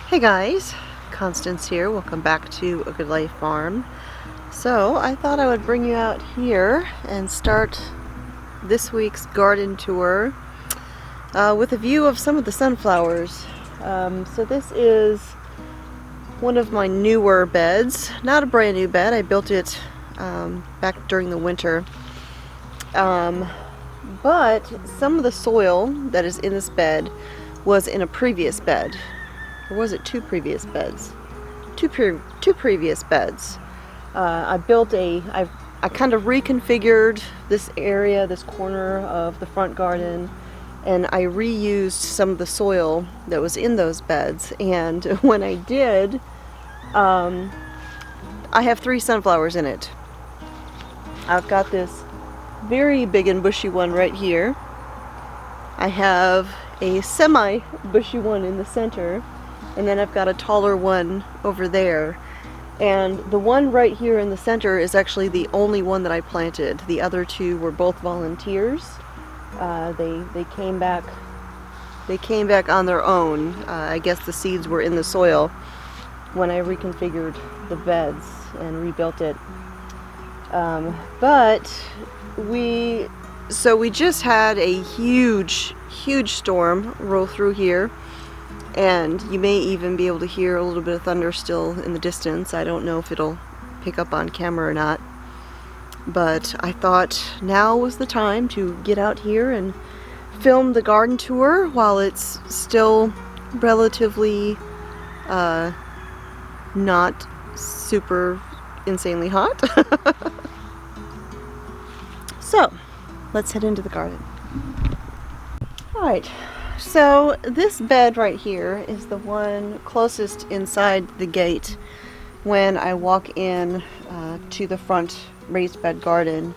Hey guys, Constance here. Welcome back to A Good Life Farm. So I thought I would bring you out here and start this week's garden tour with a view of some of the sunflowers. So this is one of my newer beds. Not a brand new bed. I built it back during the winter. But some of the soil that is in this bed was in a previous bed. Or was it two previous beds? Two previous beds. I kind of reconfigured this area, this corner of the front garden, and I reused some of the soil that was in those beds. And when I did, I have 3 sunflowers in it. I've got this very big and bushy one right here. I have a semi-bushy one in the center. And then I've got a taller one over there. And the one right here in the center is actually the only one that I planted. The other 2 were both volunteers. They came back on their own. I guess the seeds were in the soil when I reconfigured the beds and rebuilt it. But we just had a huge storm roll through here. And you may even be able to hear a little bit of thunder still in the distance. I don't know if it'll pick up on camera or not. But I thought now was the time to get out here and film the garden tour while it's still relatively not super insanely hot. So, let's head into the garden. Alright. So this bed right here is the one closest inside the gate when I walk in to the front raised bed garden.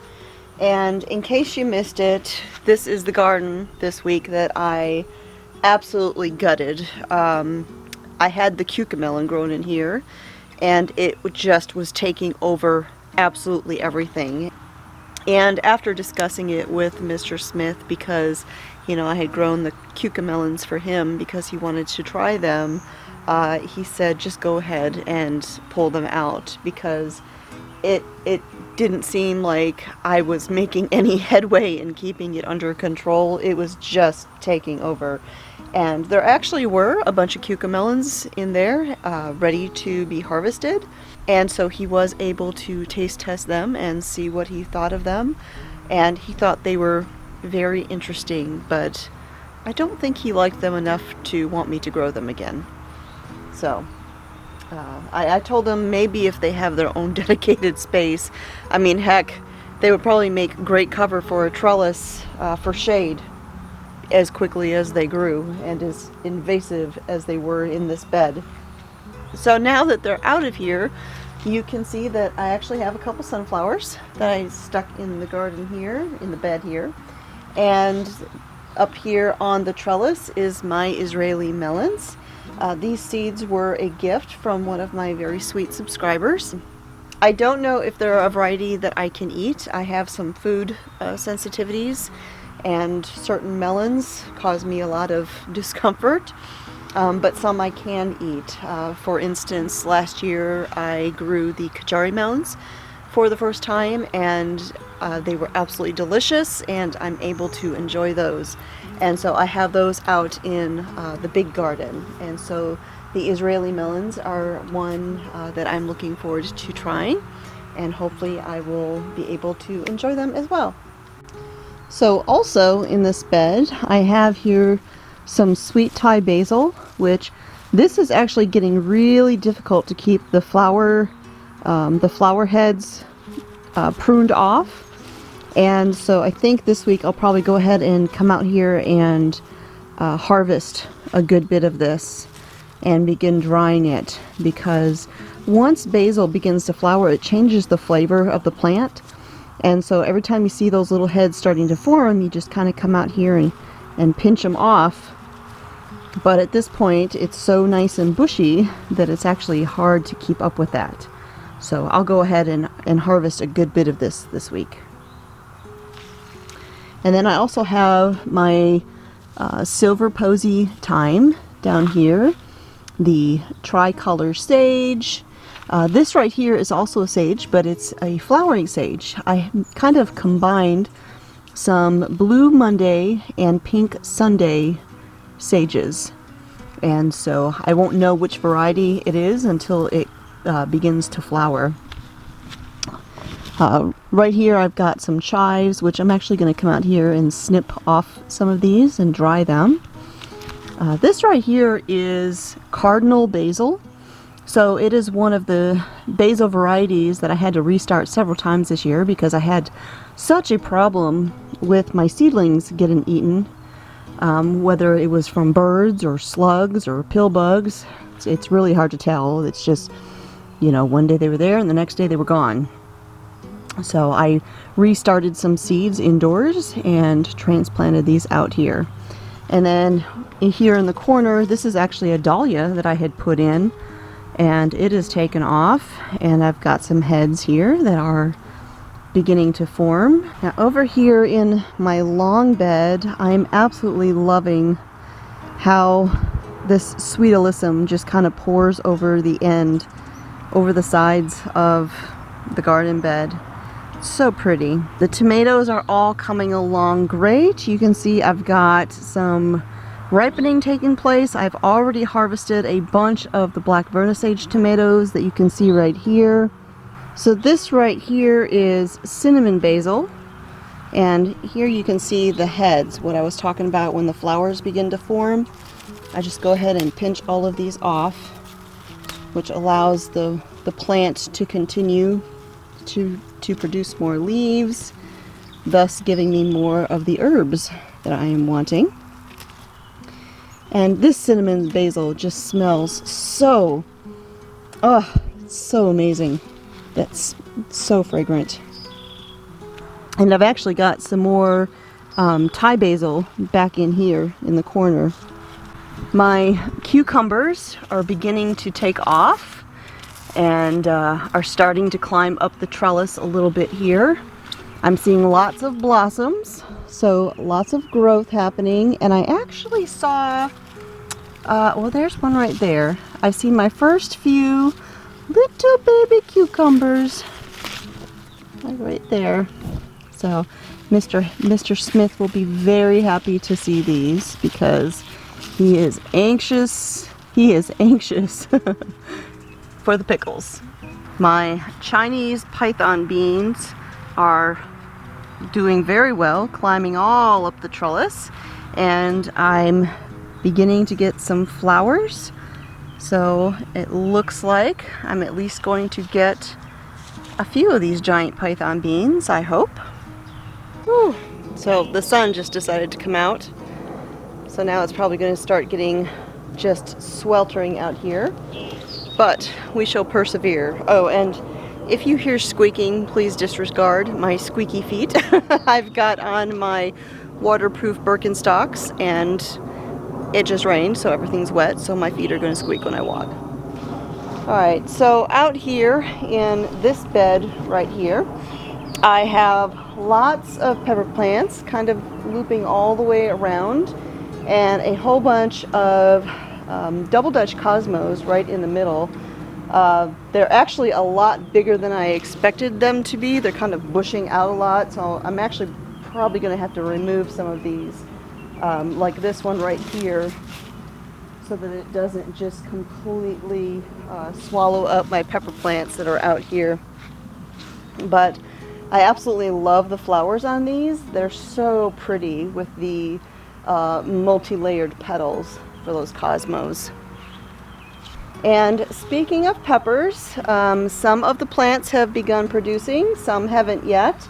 And in case you missed it, this is the garden this week that I absolutely gutted. I had the cucamelon grown in here and it just was taking over absolutely everything. And after discussing it with Mr. Smith, because I had grown the cucamelons for him because he wanted to try them, he said just go ahead and pull them out, because it didn't seem like I was making any headway in keeping it under control. It was just taking over. And there actually were a bunch of cucamelons in there ready to be harvested, and so he was able to taste test them and see what he thought of them, and he thought they were very interesting, but I don't think he liked them enough to want me to grow them again. So I told him maybe if they have their own dedicated space, I mean, heck, they would probably make great cover for a trellis for shade as quickly as they grew and as invasive as they were in this bed. So now that they're out of here, you can see that I actually have a couple sunflowers that I stuck in the garden here, in the bed here. And up here on the trellis is my Israeli melons. These seeds were a gift from one of my very sweet subscribers. I don't know if they're a variety that I can eat. I have some food sensitivities, and certain melons cause me a lot of discomfort, but some I can eat. For instance, last year I grew the Kajari melons for the first time, and they were absolutely delicious, and I'm able to enjoy those. And so I have those out in the big garden. And so the Israeli melons are one that I'm looking forward to trying, and hopefully I will be able to enjoy them as well. So also in this bed I have here some sweet Thai basil, which this is actually getting really difficult to keep the flower heads pruned off. And so I think this week I'll probably go ahead and come out here and harvest a good bit of this and begin drying it, because once basil begins to flower, it changes the flavor of the plant. And so every time you see those little heads starting to form, you just kind of come out here and pinch them off. But at this point it's so nice and bushy that it's actually hard to keep up with that. So I'll go ahead and harvest a good bit of this week. And then I also have my silver posy thyme down here. the tricolor sage. This right here is also a sage, but it's a flowering sage. I kind of combined some Blue Monday and Pink Sunday sages, and so I won't know which variety it is until it begins to flower. Right here I've got some chives, which I'm actually going to come out here and snip off some of these and dry them. This right here is cardinal basil. So it is one of the basil varieties that I had to restart several times this year because I had such a problem with my seedlings getting eaten, whether it was from birds or slugs or pill bugs. It's really hard to tell. It's just, you know, one day they were there and the next day they were gone. So I restarted some seeds indoors and transplanted these out here. And then here in the corner, this is actually a dahlia that I had put in, and it is taken off, and I've got some heads here that are beginning to form. Now over here in my long bed, I'm absolutely loving how this sweet alyssum just kind of pours over the end, over the sides of the garden bed. So pretty. The tomatoes are all coming along great. You can see I've got some ripening taking place. I've already harvested a bunch of the black vernisage tomatoes that you can see right here. So this right here is cinnamon basil, and here you can see the heads, what I was talking about when the flowers begin to form. I just go ahead and pinch all of these off, which allows the plant to continue to produce more leaves, thus giving me more of the herbs that I am wanting. And this cinnamon basil just smells so, so amazing. That's so fragrant. And I've actually got some more Thai basil back in here in the corner. My cucumbers are beginning to take off and are starting to climb up the trellis a little bit here. I'm seeing lots of blossoms, so lots of growth happening. And I actually saw, well, there's one right there. I've seen my first few little baby cucumbers right there. So Mr. Smith will be very happy to see these because he is anxious for the pickles. My Chinese python beans are doing very well, climbing all up the trellis, and I'm beginning to get some flowers. So it looks like I'm at least going to get a few of these giant python beans, I hope. Whew. So the sun just decided to come out, so now it's probably going to start getting just sweltering out here. But we shall persevere. Oh, and if you hear squeaking, please disregard my squeaky feet. I've got on my waterproof Birkenstocks, and it just rained, so everything's wet, so my feet are going to squeak when I walk. Alright, so out here in this bed right here, I have lots of pepper plants kind of looping all the way around, and a whole bunch of double Dutch cosmos right in the middle. They're actually a lot bigger than I expected them to be. They're kind of bushing out a lot, so I'm actually probably going to have to remove some of these, like this one right here, so that it doesn't just completely swallow up my pepper plants that are out here. But I absolutely love the flowers on these. They're so pretty with the multi-layered petals for those cosmos. And speaking of peppers, some of the plants have begun producing, some haven't yet.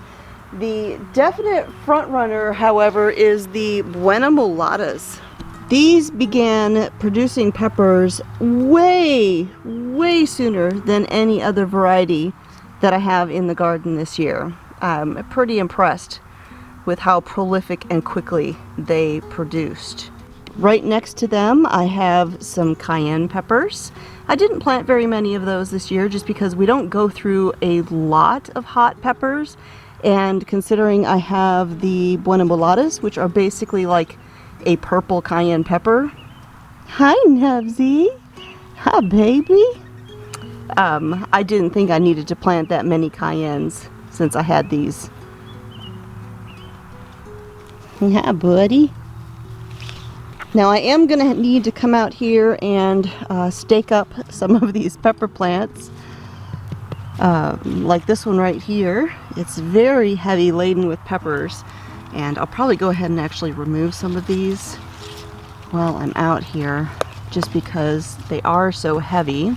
The definite front runner, however, is the Buena Mulatas. These began producing peppers way sooner than any other variety that I have in the garden this year. I'm pretty impressed with how prolific and quickly they produced. Right next to them, I have some cayenne peppers. I didn't plant very many of those this year just because we don't go through a lot of hot peppers, and considering I have the Buena Mulatas, which are basically like a purple cayenne pepper. Hi, Nubsy. Hi, baby. I didn't think I needed to plant that many cayennes since I had these. Yeah, buddy. Now I am going to need to come out here and stake up some of these pepper plants. Like this one right here. It's very heavy laden with peppers. And I'll probably go ahead and actually remove some of these while I'm out here, just because they are so heavy.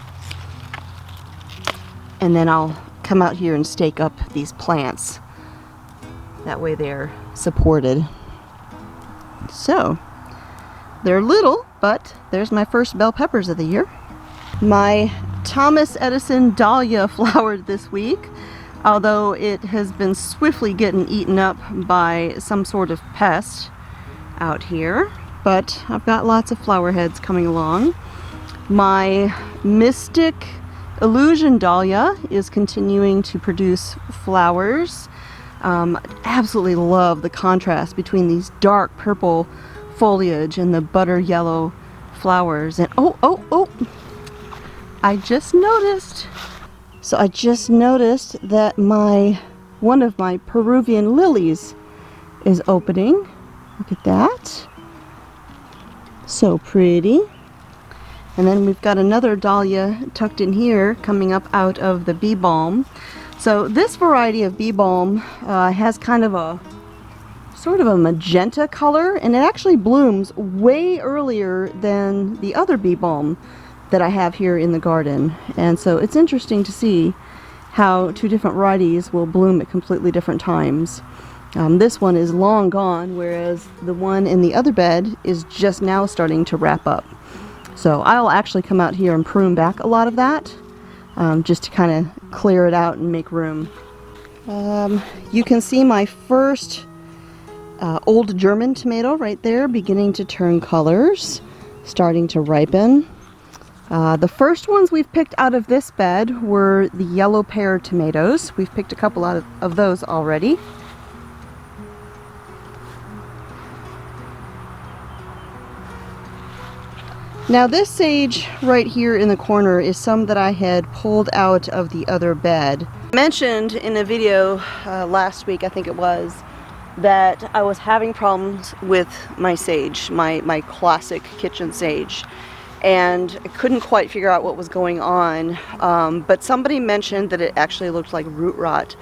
And then I'll come out here and stake up these plants. That way they're supported. So, they're little, but there's my first bell peppers of the year. My Thomas Edison dahlia flowered this week, although it has been swiftly getting eaten up by some sort of pest out here. But I've got lots of flower heads coming along. My Mystic Illusion dahlia is continuing to produce flowers. Absolutely love the contrast between these dark purple foliage and the butter yellow flowers. And oh, I just noticed. So I just noticed that one of my Peruvian lilies is opening. Look at that. So pretty. And then we've got another dahlia tucked in here coming up out of the bee balm. So this variety of bee balm has kind of a sort of a magenta color, and it actually blooms way earlier than the other bee balm that I have here in the garden. And so it's interesting to see how two different varieties will bloom at completely different times. This one is long gone, whereas the one in the other bed is just now starting to wrap up. So I'll actually come out here and prune back a lot of that, just to kind of clear it out and make room. You can see my first old German tomato right there beginning to turn colors, starting to ripen. The first ones we've picked out of this bed were the yellow pear tomatoes. We've picked a couple out of those already. Now this sage right here in the corner is some that I had pulled out of the other bed. I mentioned in a video last week, I think it was, that I was having problems with my sage, my classic kitchen sage. And I couldn't quite figure out what was going on, but somebody mentioned that it actually looked like root rot.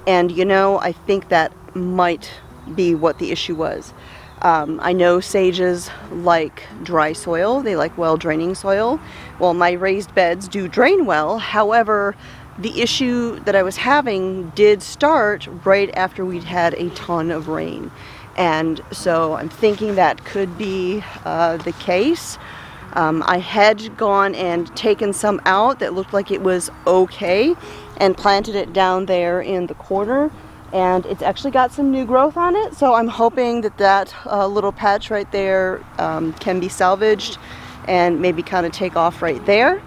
And you know, I think that might be what the issue was. I know sages like dry soil, they like well draining soil. Well, my raised beds do drain well, however, the issue that I was having did start right after we'd had a ton of rain. And so I'm thinking that could be the case. I had gone and taken some out that looked like it was okay and planted it down there in the corner, and it's actually got some new growth on it, so I'm hoping that that little patch right there can be salvaged and maybe kind of take off right there.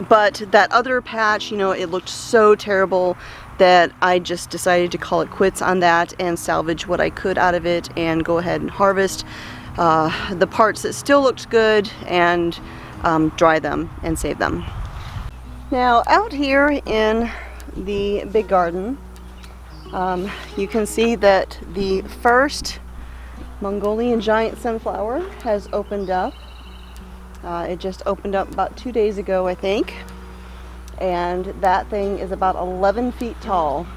But that other patch, you know, it looked so terrible that I just decided to call it quits on that and salvage what I could out of it and go ahead and harvest the parts that still looked good and dry them and save them. Now out here in the big garden, you can see that the first Mongolian giant sunflower has opened up. It just opened up about 2 days ago, I think, and that thing is about 11 feet tall.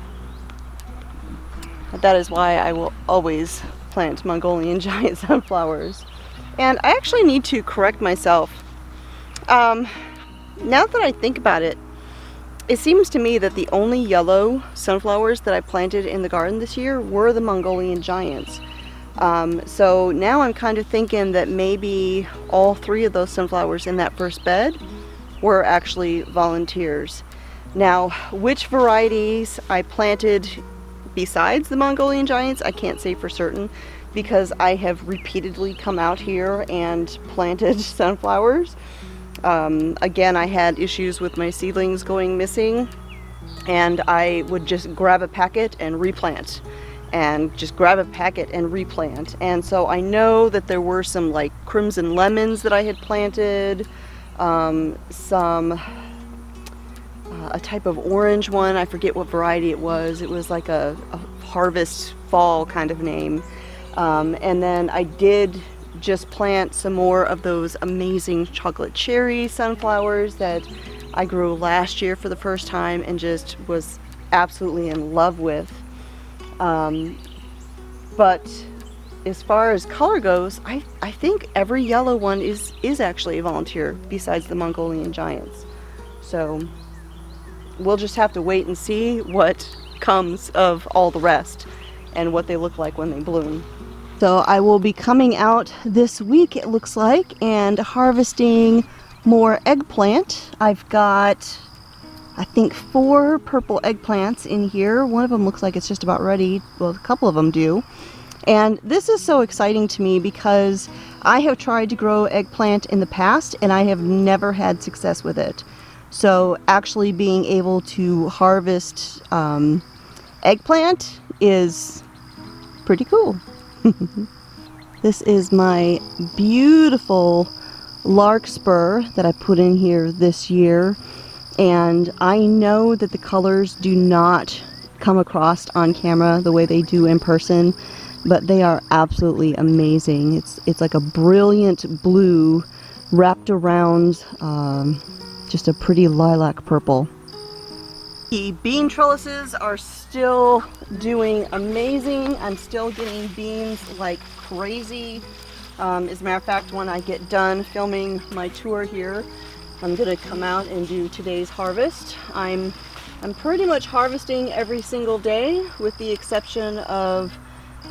That is why I will always plant Mongolian giant sunflowers. And I actually need to correct myself. Now that I think about it, it seems to me that the only yellow sunflowers that I planted in the garden this year were the Mongolian giants. So now I'm kind of thinking that maybe all 3 of those sunflowers in that first bed were actually volunteers. Now, which varieties I planted besides the Mongolian giants, I can't say for certain, because I have repeatedly come out here and planted sunflowers. Again, I had issues with my seedlings going missing, and I would just grab a packet and replant, and just grab a packet and replant. And so I know that there were some like crimson lemons that I had planted, some a type of orange one. I forget what variety it was. It was like a harvest fall kind of name. And then I did just plant some more of those amazing chocolate cherry sunflowers that I grew last year for the first time and just was absolutely in love with. But as far as color goes, I think every yellow one is actually a volunteer besides the Mongolian giants. So we'll just have to wait and see what comes of all the rest and what they look like when they bloom. So I will be coming out this week, it looks like, and harvesting more eggplant. I've got, I think, 4 purple eggplants in here. One of them looks like it's just about ready. Well, a couple of them do. And this is so exciting to me because I have tried to grow eggplant in the past and I have never had success with it. So actually being able to harvest eggplant is pretty cool. This is my beautiful larkspur that I put in here this year, and I know that the colors do not come across on camera the way they do in person, but they are absolutely amazing. It's like a brilliant blue wrapped around just a pretty lilac purple. The bean trellises are still doing amazing. I'm still getting beans like crazy. As a matter of fact, when I get done filming my tour here, I'm gonna come out and do today's harvest. I'm pretty much harvesting every single day with the exception of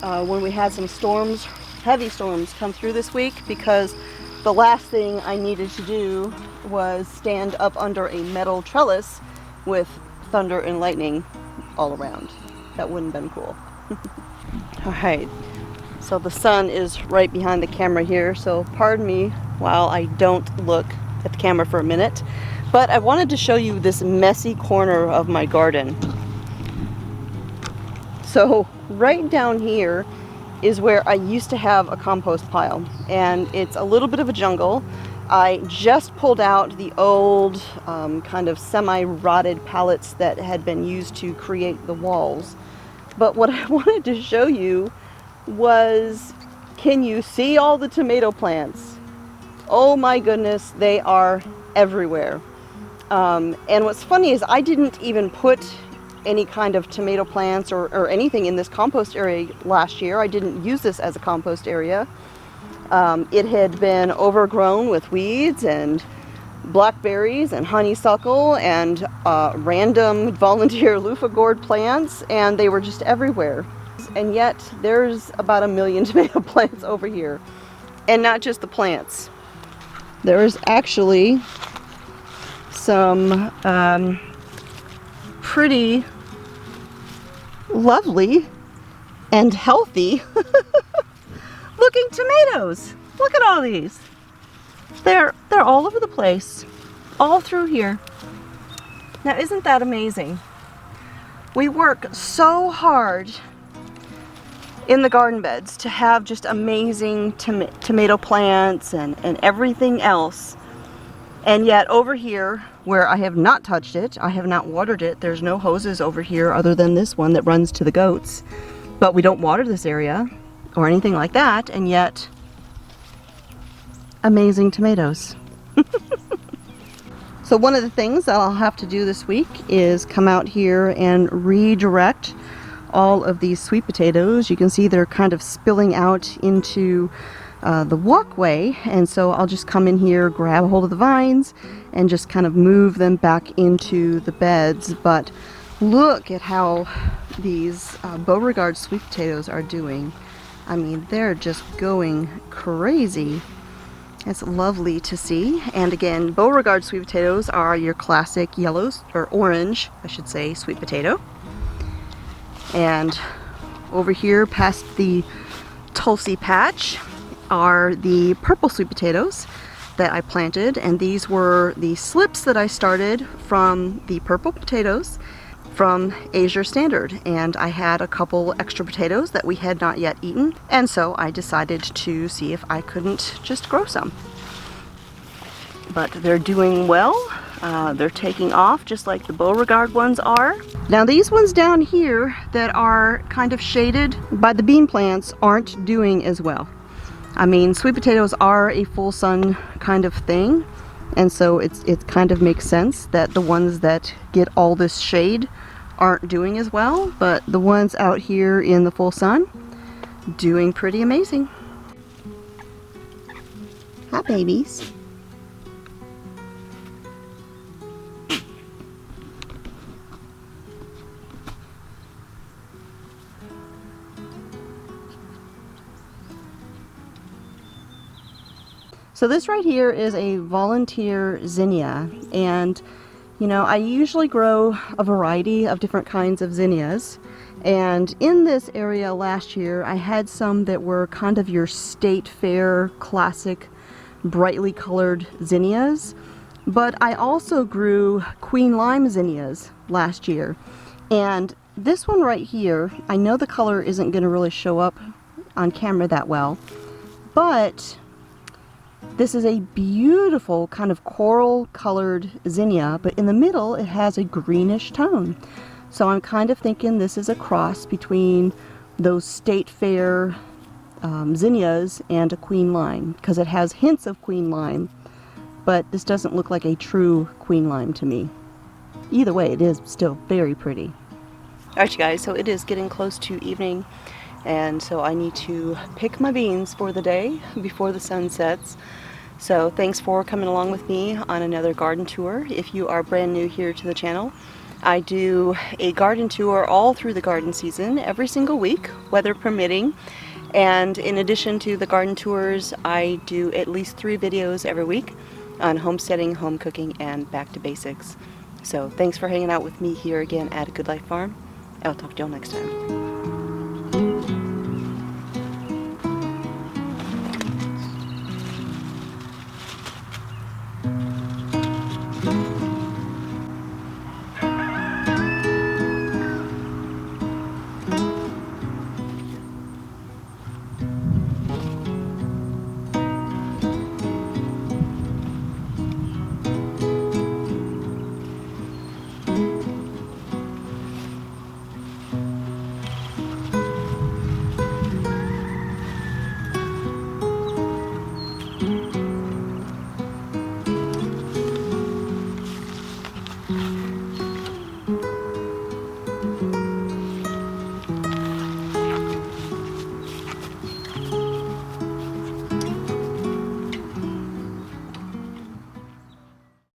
when we had some storms, heavy storms come through this week, because the last thing I needed to do was stand up under a metal trellis with thunder and lightning all around. That wouldn't have been cool. Alright, so the sun is right behind the camera here, so pardon me while I don't look at the camera for a minute, but I wanted to show you this messy corner of my garden. So right down here is where I used to have a compost pile, and it's a little bit of a jungle. I just pulled out the old kind of semi-rotted pallets that had been used to create the walls. But what I wanted to show you was, can you see all the tomato plants? Oh my goodness, they are everywhere. And what's funny is I didn't even put any kind of tomato plants or anything in this compost area last year. I didn't use this as a compost area. It had been overgrown with weeds and blackberries and honeysuckle and random volunteer loofah gourd plants, and they were just everywhere. And yet there's about 1 million tomato plants over here, and not just the plants. There's actually some pretty lovely and healthy looking tomatoes. Look at all these. They're all over the place, all through here. Now isn't that amazing? We work so hard in the garden beds to have just amazing tomato plants and everything else. And yet over here, where I have not touched it, I have not watered it, there's no hoses over here other than this one that runs to the goats. But we don't water this area or anything like that, and yet amazing tomatoes. So one of the things that I'll have to do this week is come out here and redirect all of these sweet potatoes. You can see they're kind of spilling out into the walkway, and so I'll just come in here, grab a hold of the vines, and just kind of move them back into the beds. But look at how these Beauregard sweet potatoes are doing. I mean, they're just going crazy. It's lovely to see. And again, Beauregard sweet potatoes are your classic yellows, or orange, I should say, sweet potato. And over here past the Tulsi patch are the purple sweet potatoes that I planted, and these were the slips that I started from the purple potatoes from Asia Standard, and I had a couple extra potatoes that we had not yet eaten, and so I decided to see if I couldn't just grow some. but they're doing well. They're taking off just like the Beauregard ones are. Now these ones down here that are kind of shaded by the bean plants aren't doing as well. I mean, sweet potatoes are a full sun kind of thing, and so it kind of makes sense that the ones that get all this shade aren't doing as well, but the ones out here in the full sun, doing pretty amazing. Hi, babies. So this right here is a volunteer zinnia, and you know, I usually grow a variety of different kinds of zinnias, and in this area last year I had some that were kind of your state fair classic brightly colored zinnias, but I also grew queen lime zinnias last year, and this one right here, I know the color isn't going to really show up on camera that well, but this is a beautiful kind of coral colored zinnia, but in the middle it has a greenish tone. So I'm kind of thinking this is a cross between those state fair zinnias and a queen lime, because it has hints of queen lime, but this doesn't look like a true queen lime to me. Either way, it is still very pretty. Alright you guys, so it is getting close to evening, and so I need to pick my beans for the day before the sun sets. So thanks for coming along with me on another garden tour. If you are brand new here to the channel, I do a garden tour all through the garden season, every single week, weather permitting. And in addition to the garden tours, I do at least 3 videos every week on homesteading, home cooking, and back to basics. So thanks for hanging out with me here again at A Good Life Farm. I'll talk to y'all next time.